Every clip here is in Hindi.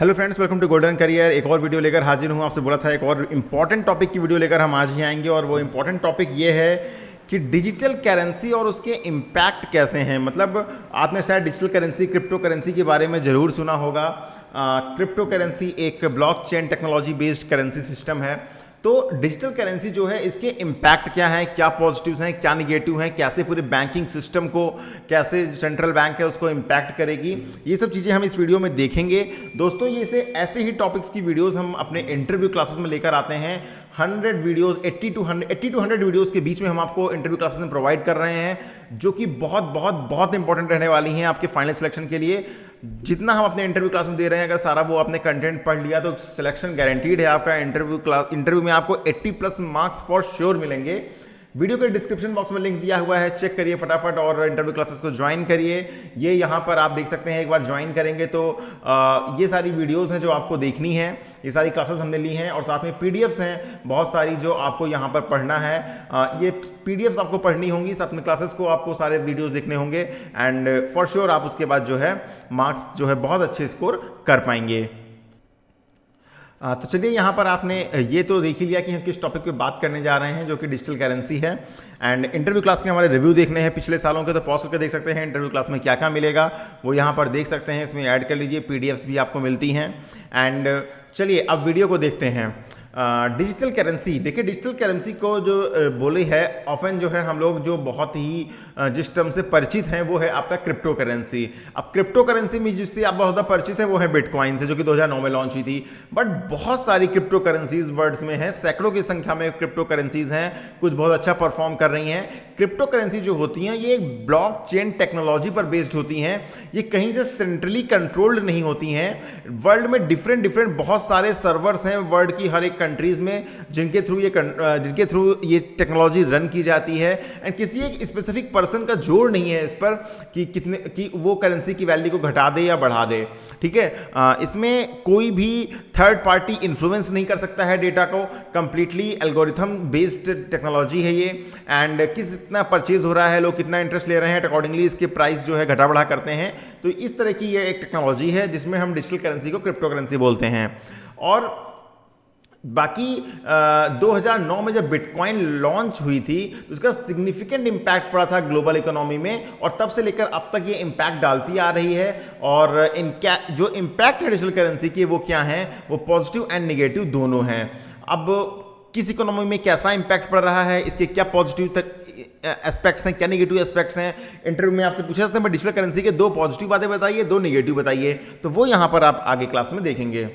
Hello friends, welcome to golden career. एक और वीडियो लेकर हाजिर हूँ। आपसे बोला था एक और इम्पॉर्टेंट टॉपिक की वीडियो लेकर हम आज ही आएंगे और वो इम्पॉर्टेंट टॉपिक ये है कि डिजिटल करेंसी और उसके इम्पैक्ट कैसे हैं। मतलब आपने शायद डिजिटल करेंसी, क्रिप्टो करेंसी के बारे में ज़रूर सुना होगा। क्रिप्टो करेंसी एक blockchain technology based currency system है। तो डिजिटल करेंसी जो है, इसके इम्पैक्ट क्या हैं, क्या पॉजिटिव्स हैं, क्या निगेटिव हैं, कैसे पूरे बैंकिंग सिस्टम को, कैसे सेंट्रल बैंक है उसको इम्पैक्ट करेगी, ये सब चीज़ें हम इस वीडियो में देखेंगे। दोस्तों, ये से ऐसे ही टॉपिक्स की वीडियोस हम अपने इंटरव्यू क्लासेस में लेकर आते हैं। 100 वीडियोस, 80 टू 100 वीडियोस के बीच में हम आपको इंटरव्यू क्लासेस में प्रोवाइड कर रहे हैं, जो कि बहुत बहुत बहुत इंपॉर्टेंट रहने वाली हैं आपके फाइनल सिलेक्शन के लिए। जितना हम अपने इंटरव्यू क्लास में दे रहे हैं, अगर सारा वो आपने कंटेंट पढ़ लिया तो सिलेक्शन गारंटीड है आपका। इंटरव्यू में आपको 80+ मार्क्स फॉर श्योर मिलेंगे। वीडियो के डिस्क्रिप्शन बॉक्स में लिंक दिया हुआ है, चेक करिए फटाफट और इंटरव्यू क्लासेस को ज्वाइन करिए। ये यहाँ पर आप देख सकते हैं। एक बार ज्वाइन करेंगे तो ये सारी वीडियोस हैं जो आपको देखनी है, ये सारी क्लासेस हमने ली हैं और साथ में पीडीएफ्स हैं बहुत सारी जो आपको यहाँ पर पढ़ना है। ये पीडीएफ्स आपको पढ़नी होंगी, साथ में क्लासेस को आपको सारे वीडियोस देखने होंगे एंड फॉर श्योर आप उसके बाद जो है मार्क्स जो है बहुत अच्छे स्कोर कर पाएंगे। तो चलिए, यहाँ पर आपने ये तो देख ही लिया कि हम किस टॉपिक पे बात करने जा रहे हैं, जो कि डिजिटल करेंसी है। एंड इंटरव्यू क्लास के हमारे रिव्यू देखने हैं पिछले सालों के, तो पॉज करके देख सकते हैं इंटरव्यू क्लास में क्या क्या मिलेगा, वो यहाँ पर देख सकते हैं। इसमें ऐड कर लीजिए, पीडीएफ्स भी आपको मिलती हैं। एंड चलिए अब वीडियो को देखते हैं। डिजिटल करेंसी, देखिए डिजिटल करेंसी को जो बोले है ऑफन जो है हम लोग जो बहुत ही जिस टर्म से परिचित हैं वो है आपका क्रिप्टो करेंसी। अब क्रिप्टो करेंसी में जिससे आप बहुत ज़्यादा परिचित है वो है बिटकॉइन से, जो कि 2009 में लॉन्च हुई थी। बट बहुत सारी क्रिप्टो करेंसीज वर्ल्ड्स में हैं, सैकड़ों की संख्या में क्रिप्टो करेंसीज हैं, कुछ बहुत अच्छा परफॉर्म कर रही हैं। क्रिप्टो करेंसी जो होती हैं ये एक ब्लॉकचेन टेक्नोलॉजी पर बेस्ड होती हैं, ये कहीं से सेंट्रली कंट्रोल्ड नहीं होती हैं। वर्ल्ड में डिफरेंट बहुत सारे सर्वर्स हैं वर्ल्ड की हर एक कंट्रीज में, जिनके थ्रू ये टेक्नोलॉजी रन की जाती है। एंड किसी एक स्पेसिफिक पर्सन का जोर नहीं है इस पर कि वो करेंसी की वैल्यू को घटा दे या बढ़ा दे। ठीक है, इसमें कोई भी थर्ड पार्टी इन्फ्लुएंस नहीं कर सकता है डेटा को। कंप्लीटली एल्गोरिथम बेस्ड टेक्नोलॉजी है ये। एंड कितना परचेज हो रहा है, लोग कितना इंटरेस्ट ले रहे हैं, अकॉर्डिंगली इसके प्राइस जो है घटा बढ़ा करते हैं। तो इस तरह की ये एक टेक्नोलॉजी है जिसमें हम डिजिटल करेंसी को क्रिप्टो करेंसी बोलते हैं। और बाकी 2009 में जब बिटकॉइन लॉन्च हुई थी तो उसका सिग्निफिकेंट इम्पैक्ट पड़ा था ग्लोबल इकोनॉमी में, और तब से लेकर अब तक ये इम्पैक्ट डालती आ रही है। और जो इम्पैक्ट है डिजिटल करेंसी के वो क्या हैं, वो पॉजिटिव एंड निगेटिव दोनों हैं। अब किस इकोनॉमी में कैसा इम्पैक्ट पड़ रहा है, इसके क्या पॉजिटिव एस्पेक्ट्स हैं, क्या नेगेटिव एस्पेक्ट्स हैं, इंटरव्यू में आपसे पूछा जाता है डिजिटल करेंसी के 2 पॉजिटिव बातें बताइए, 2 नेगेटिव बताइए। तो वो यहाँ पर आप आगे क्लास में देखेंगे।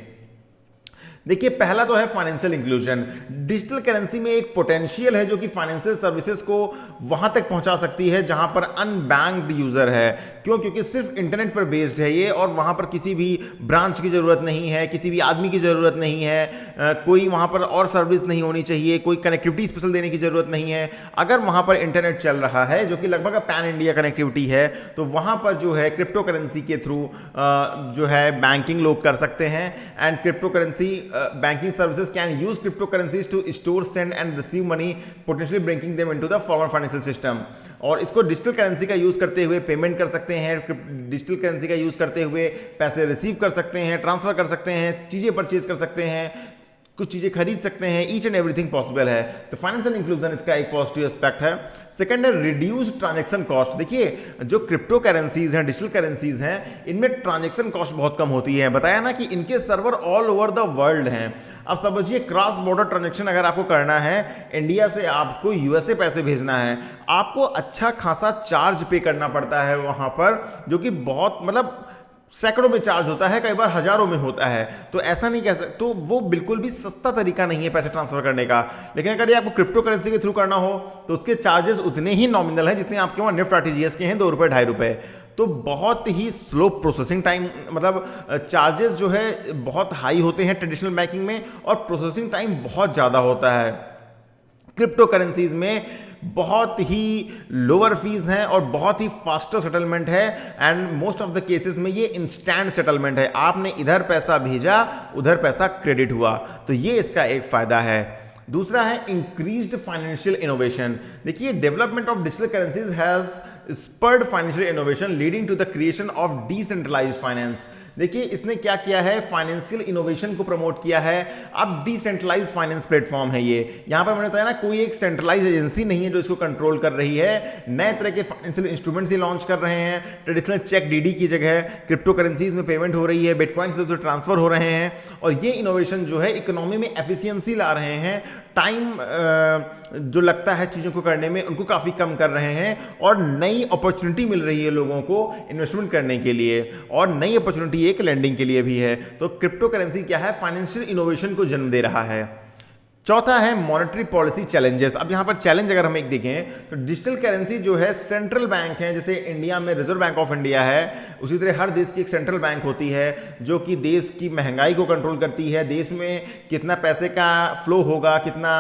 देखिए, पहला तो है फाइनेंशियल इंक्लूजन। डिजिटल करेंसी में एक पोटेंशियल है जो कि फाइनेंशियल सर्विसेज को वहां तक पहुंचा सकती है जहां पर अनबैंक्ड यूजर है। क्यों? क्योंकि सिर्फ इंटरनेट पर बेस्ड है ये, और वहां पर किसी भी ब्रांच की जरूरत नहीं है, किसी भी आदमी की जरूरत नहीं है, कोई वहां पर और सर्विस नहीं होनी चाहिए, कोई कनेक्टिविटी स्पेशल देने की जरूरत नहीं है। अगर वहां पर इंटरनेट चल रहा है, जो कि लगभग पैन इंडिया कनेक्टिविटी है, तो वहां पर जो है क्रिप्टो करेंसी के थ्रू जो है बैंकिंग लोग कर सकते हैं। And crypto currency banking services can use cryptocurrencies to store, send and receive money, potentially bringing them into the formal financial system। और इसको डिजिटल करेंसी का यूज करते हुए पेमेंट कर सकते हैं, डिजिटल करेंसी का यूज करते हुए पैसे रिसीव कर सकते हैं, ट्रांसफर कर सकते हैं, चीजें परचेज कर सकते हैं, कुछ चीज़ें खरीद सकते हैं। ईच एंड एवरीथिंग पॉसिबल है। तो फाइनेंशियल इंक्लूजन इसका एक पॉजिटिव एस्पेक्ट है। सेकंड है रिड्यूस्ड ट्रांजैक्शन कॉस्ट। देखिए, जो क्रिप्टो करेंसीज हैं, डिजिटल करेंसीज हैं, इनमें ट्रांजैक्शन कॉस्ट बहुत कम होती है। बताया ना कि इनके server all over the world हैं। अब समझिए, क्रॉस बॉर्डर ट्रांजैक्शन अगर आपको करना है, इंडिया से आपको यूएसए पैसे भेजना है, आपको अच्छा खासा चार्ज पे करना पड़ता है वहां पर, जो कि बहुत मतलब सैकड़ों में चार्ज होता है, कई बार हजारों में होता है। तो ऐसा नहीं कह सकते, तो वो बिल्कुल भी सस्ता तरीका नहीं है पैसे ट्रांसफर करने का। लेकिन अगर ये आपको क्रिप्टो करेंसी के थ्रू करना हो तो उसके चार्जेस उतने ही नॉमिनल हैं जितने आपके वहाँ निफ्ट आरटीजीएस के हैं, 2 रुपये 2.5 रुपये। तो बहुत ही स्लो प्रोसेसिंग टाइम, मतलब चार्जेस जो है बहुत हाई होते हैं ट्रेडिशनल बैंकिंग में, और प्रोसेसिंग टाइम बहुत ज़्यादा होता है। क्रिप्टो करेंसीज में बहुत ही लोअर फीस हैं और बहुत ही फास्टर सेटलमेंट है। And most of the cases में ये इंस्टेंट सेटलमेंट है, आपने इधर पैसा भेजा, उधर पैसा क्रेडिट हुआ। तो ये इसका एक फायदा है। दूसरा है इंक्रीज्ड फाइनेंशियल इनोवेशन। देखिए, development of digital currencies has spurred financial innovation leading to the creation of decentralised finance. देखिए इसने क्या किया है, फाइनेंशियल इनोवेशन को प्रमोट किया है। अब डिसेंट्रलाइज फाइनेंस प्लेटफॉर्म है ये। यहां पर मैंने बताया ना, कोई एक सेंट्रलाइज एजेंसी नहीं है जो इसको कंट्रोल कर रही है। नए तरह के फाइनेंशियल इंस्ट्रूमेंट्स ये लॉन्च कर रहे हैं। ट्रेडिशनल चेक डीडी की जगह क्रिप्टो करेंसीज में पेमेंट हो रही है, बिटकॉइन से ट्रांसफर हो रहे हैं, और ये इनोवेशन जो है इकोनॉमी में एफिशिएंसी ला रहे हैं। टाइम जो लगता है चीज़ों को करने में उनको काफ़ी कम कर रहे हैं, और नई अपॉर्चुनिटी मिल रही है लोगों को इन्वेस्टमेंट करने के लिए, और नई अपॉर्चुनिटी एक लेंडिंग के लिए भी है। तो क्रिप्टो करेंसी क्या है, फाइनेंशियल इनोवेशन को जन्म दे रहा है। चौथा है मॉनेटरी पॉलिसी चैलेंजेस। अब यहाँ पर चैलेंज अगर हम एक देखें तो डिजिटल करेंसी जो है सेंट्रल बैंक है, जैसे इंडिया में रिजर्व बैंक ऑफ इंडिया है, उसी तरह हर देश की एक सेंट्रल बैंक होती है जो कि देश की महंगाई को कंट्रोल करती है, देश में कितना पैसे का फ्लो होगा, कितना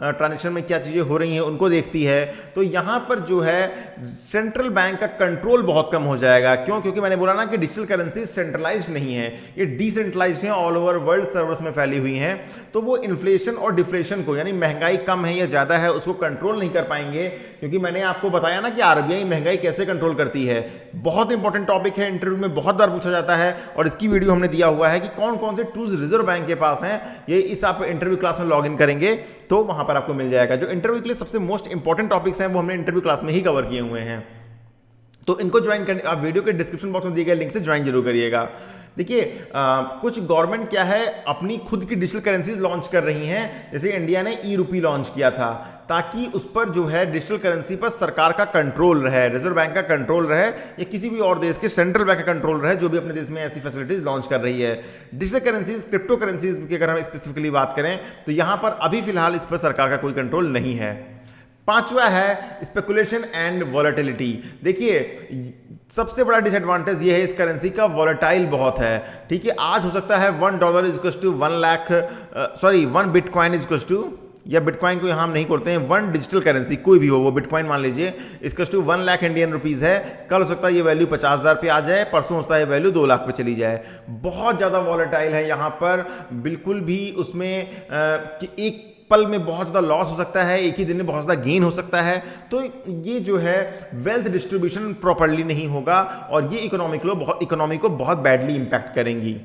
ट्रांजेक्शन में क्या चीज़ें हो रही हैं उनको देखती है। तो यहाँ पर जो है सेंट्रल बैंक का कंट्रोल बहुत कम हो जाएगा। क्यों? क्योंकि मैंने बोला ना कि डिजिटल करेंसी सेंट्रलाइज्ड नहीं है, ये डिसेंट्रलाइज्ड हैं, ऑल ओवर वर्ल्ड सर्वर्स में फैली हुई हैं। तो वो इन्फ्लेशन और डिफ्लेशन को, यानी महंगाई कम है या ज़्यादा है, उसको कंट्रोल नहीं कर पाएंगे। क्योंकि मैंने आपको बताया ना कि आरबीआई महंगाई कैसे कंट्रोल करती है। बहुत इंपॉर्टेंट टॉपिक है, इंटरव्यू में बहुत बार पूछा जाता है, और इसकी वीडियो हमने दिया हुआ है कि कौन कौन से टूल्स रिजर्व बैंक के पास हैं। ये इस आप इंटरव्यू क्लास में लॉग इन करेंगे तो वहां पर आपको मिल जाएगा। जो इंटरव्यू के लिए सबसे मोस्ट इंपॉर्टेंट टॉपिक्स हैं वो हमने इंटरव्यू क्लास में ही कवर किए हुए हैं। तो इनको ज्वाइन करने, आप वीडियो के डिस्क्रिप्शन बॉक्स में दिए गए लिंक से ज्वाइन जरूर करिएगा। देखिए कुछ गवर्नमेंट क्या है अपनी खुद की डिजिटल करेंसीज लॉन्च कर रही हैं। जैसे इंडिया ने ई रूपी लॉन्च किया था, ताकि उस पर जो है डिजिटल करेंसी पर सरकार का कंट्रोल रहे, रिजर्व बैंक का कंट्रोल रहे, या किसी भी और देश के सेंट्रल बैंक का कंट्रोल रहे जो भी अपने देश में ऐसी फैसिलिटीज लॉन्च कर रही है। डिजिटल करेंसीज, क्रिप्टो करेंसीज की अगर हम स्पेसिफिकली बात करें तो यहां पर अभी फिलहाल इस पर सरकार का कोई कंट्रोल नहीं है। पांचवा है स्पेकुलेशन एंड वॉलेटिलिटी। देखिए सबसे बड़ा डिसएडवांटेज ये है इस करेंसी का, वॉलेटाइल बहुत है। ठीक है, आज हो सकता है $1 is to 1 bitcoin is to, या बिटकॉइन को यहाँ हम नहीं करते हैं, 1 डिजिटल करेंसी कोई भी हो, वो बिटकॉइन मान लीजिए, इसका टू 1 लाख इंडियन रुपीज़ है। कल हो सकता है ये वैल्यू 50,000 पे आ जाए, परसों हो सकता है वैल्यू 2 लाख पे चली जाए। बहुत ज़्यादा वॉलेटाइल है यहाँ पर, बिल्कुल भी उसमें कि एक पल में बहुत ज़्यादा लॉस हो सकता है, एक ही दिन में बहुत ज़्यादा गेन हो सकता है। तो ये जो है वेल्थ डिस्ट्रीब्यूशन प्रॉपर्ली नहीं होगा, और ये इकोनॉमी को बहुत बैडली इंपैक्ट करेंगी।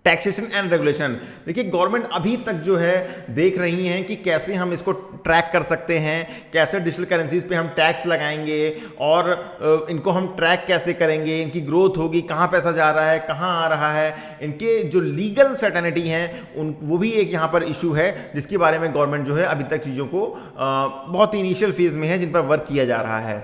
Taxation and regulation. देखिए गवर्नमेंट अभी तक जो है देख रही हैं कि कैसे हम इसको ट्रैक कर सकते हैं, कैसे डिजिटल करेंसीज पे हम टैक्स लगाएंगे, और इनको हम ट्रैक कैसे करेंगे, इनकी ग्रोथ होगी, कहाँ पैसा जा रहा है, कहाँ आ रहा है, इनके जो लीगल सर्टेनिटी हैं वो भी एक यहाँ पर इशू है, जिसके बारे में गवर्नमेंट जो है अभी तक चीज़ों को बहुत ही इनिशियल फेज में है, जिन पर वर्क किया जा रहा है।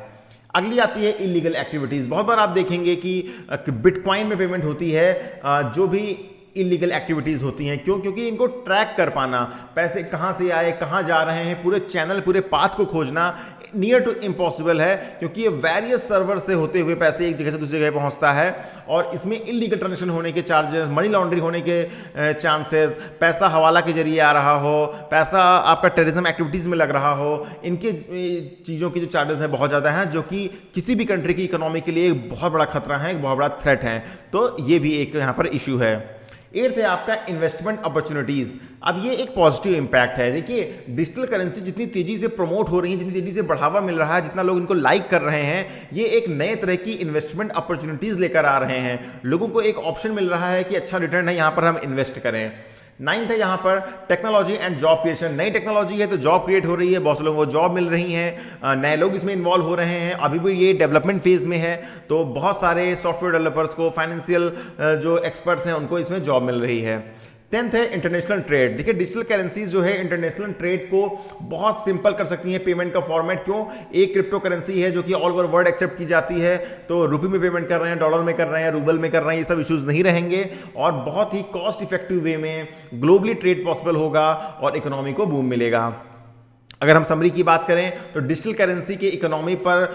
अगली आती है इलीगल एक्टिविटीज़। बहुत बार आप देखेंगे कि बिटकॉइन में पेमेंट होती है, जो भी इलीगल एक्टिविटीज़ होती हैं। क्यों? क्योंकि इनको ट्रैक कर पाना, पैसे कहाँ से आए, कहाँ जा रहे हैं, पूरे चैनल, पूरे पाथ को खोजना नियर टू इम्पॉसिबल है, क्योंकि ये वेरियस सर्वर से होते हुए पैसे एक जगह से दूसरी जगह पहुंचता है, और इसमें इलीगल ट्रांजेक्शन होने के चार्जेस, मनी लॉन्ड्रिंग होने के चांसेस, पैसा हवाला के जरिए आ रहा हो, पैसा आपका टेररिज्म एक्टिविटीज़ में लग रहा हो, इनके चीज़ों की जो चार्जेस हैं बहुत ज़्यादा हैं, जो कि किसी भी कंट्री की इकोनॉमी के लिए एक बहुत बड़ा खतरा है, एक बहुत बड़ा थ्रेट है। तो ये भी एक यहाँ पर इशू है। 8th है आपका इन्वेस्टमेंट अपॉर्चुनिटीज़। अब ये एक पॉजिटिव इंपैक्ट है। देखिए डिजिटल करेंसी जितनी तेज़ी से प्रमोट हो रही है, जितनी तेज़ी से बढ़ावा मिल रहा है, जितना लोग इनको लाइक कर रहे हैं, ये एक नए तरह की इन्वेस्टमेंट अपॉर्चुनिटीज़ लेकर आ रहे हैं। लोगों को एक ऑप्शन मिल रहा है कि अच्छा रिटर्न है, यहाँ पर हम इन्वेस्ट करें। 9th है यहाँ पर टेक्नोलॉजी एंड जॉब क्रिएशन। नई टेक्नोलॉजी है तो जॉब क्रिएट हो रही है, बहुत से लोगों को जॉब मिल रही हैं, नए लोग इसमें इन्वॉल्व हो रहे हैं। अभी भी ये डेवलपमेंट फेज में है, तो बहुत सारे सॉफ्टवेयर डेवलपर्स को, फाइनेंशियल जो एक्सपर्ट्स हैं उनको इसमें जॉब मिल रही है। 10th है इंटरनेशनल ट्रेड। देखिए डिजिटल करेंसीज जो है इंटरनेशनल ट्रेड को बहुत सिंपल कर सकती हैं। पेमेंट का फॉर्मेट, क्यों? एक क्रिप्टो करेंसी है जो कि ऑल ओवर वर्ल्ड एक्सेप्ट की जाती है, तो रुपये में पेमेंट कर रहे हैं, डॉलर में कर रहे हैं, रूबल में कर रहे हैं, ये सब इश्यूज नहीं रहेंगे, और बहुत ही कॉस्ट इफेक्टिव वे में ग्लोबली ट्रेड पॉसिबल होगा और इकोनॉमी को बूम मिलेगा। अगर हम समरी की बात करें तो डिजिटल करेंसी के इकोनॉमी पर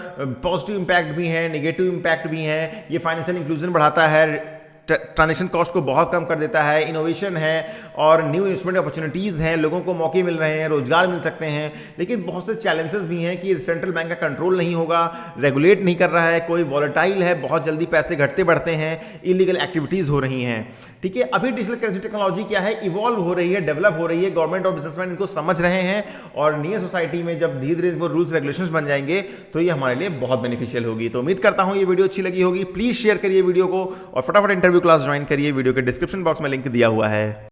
पॉजिटिव इंपैक्ट भी है, नेगेटिव इंपैक्ट भी है। ये फाइनेंशियल इंक्लूजन बढ़ाता है, ट्रांजेक्शन कॉस्ट को बहुत कम कर देता है, इनोवेशन है और न्यू इन्वेस्टमेंट अपॉर्चुनिटीज़ हैं, लोगों को मौके मिल रहे हैं, रोजगार मिल सकते हैं। लेकिन बहुत से चैलेंजेस भी हैं कि सेंट्रल बैंक का कंट्रोल नहीं होगा, रेगुलेट नहीं कर रहा है, कोई वॉलेटाइल है, बहुत जल्दी पैसे घटते बढ़ते हैं, इलीगल एक्टिविटीज़ हो रही हैं। ठीक है, अभी डिजिटल करेंसी टेक्नोलॉजी क्या है, इवॉल्व हो रही है, डेवलप हो रही है, गवर्नमेंट और बिजनेसमैन इनको समझ रहे हैं, और नियर सोसाइटी में जब धीरे धीरे रूल्स रेगुलेशंस बन जाएंगे तो ये हमारे लिए बहुत बेनिफिशियल होगी। तो उम्मीद करता हूँ ये वीडियो अच्छी लगी होगी। प्लीज़ शेयर करिए वीडियो को और फटाफट इंटरव्यू लाइव क्लास ज्वाइन करिए, वीडियो के डिस्क्रिप्शन बॉक्स में लिंक दिया हुआ है।